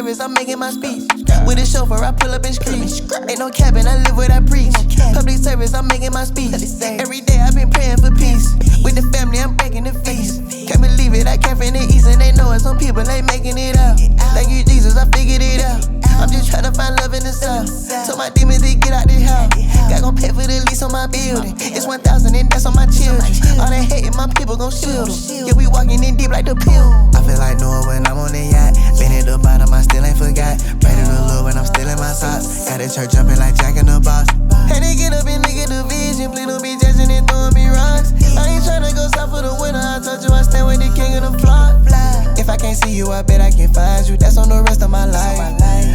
service, I'm making my speech. With a chauffeur, I pull up and scream. Ain't no cabin, I live what I preach. Public service, I'm making my speech. Every day I've been praying for peace. With the family, I'm breaking the feast. Can't believe it, I came from the east and they know it. Some people ain't making it out. Thank you, Jesus, I figured it out. I'm just trying to find love in the south. Told my demons to get out the house. God gon' pay for the lease on my building. It's 1,000 and that's on my children. All that hating, my people gon' shield them. Yeah, we walking in deep like the pill. I feel like Noah when I'm on the yacht. Been at the bottom, I still ain't forgot. Pray to the Lord when I'm still in my socks. Got the church jumping like Jack in the Box. Had to get up and look at the vision. Please don't be judging and throwing me rocks. I ain't tryna go south for the winter. I told you I stand with the king of the flock. If I can't see you, I bet I can find you. That's on the rest of my life.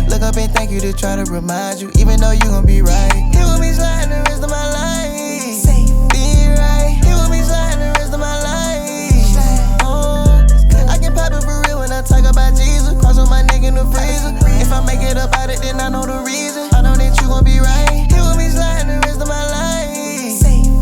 Look up and thank you to try to remind you. Even though you gon' be right. You gon' be sliding the rest of my life. Be right. You gon' be sliding the rest of my life. Oh, I can pop it for real when I talk about Jesus. Cross on my neck in the freezer. If I make it up out it, then I know the reason. I know that you gon' be right. You gon' be sliding the rest of my life.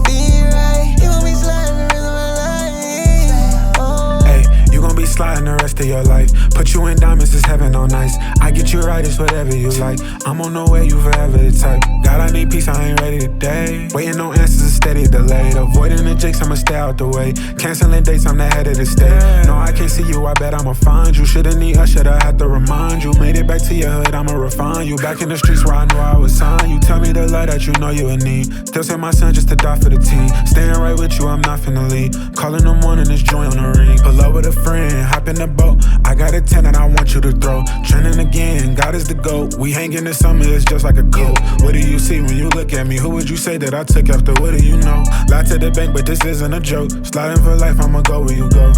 Be right. You gon' be sliding the rest of my life. Oh. Hey, you gon' be sliding the rest of your life. Put you in diamonds, it's heaven on ice. I get you right, it's whatever you like. I'm on the way, you forever the type. God, I need peace, I ain't ready today. Waiting on answers, a steady delayed. Avoiding the jakes, I'ma stay out the way. Canceling dates, I'm the head of the state. No, I can't see you, I bet I'ma find you. Should've need us, should've had to remind you. Made it back to your hood, I'ma refine you. Back in the streets where I knew I was signed. You tell me the love that you know you would need. Still send my son just to die for the team. Staying right with you, I'm not finna leave. Calling the morning, it's joy on the ring. Pull up with a friend, hop in the boat. I got a 10 that I want you to throw. Trending again, God is the GOAT. We hang in the summer, it's just like a coat. What do you see when you look at me? Who would you say that I took after? What do you know? Lie to the bank, but this isn't a joke. Sliding for life, I'ma go where you go.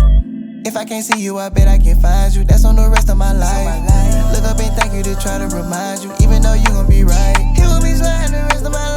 If I can't see you, I bet I can find you. That's on the rest of my life. Look up and thank you to try to remind you. Even though you gon' be right. You gon' be sliding the rest of my life.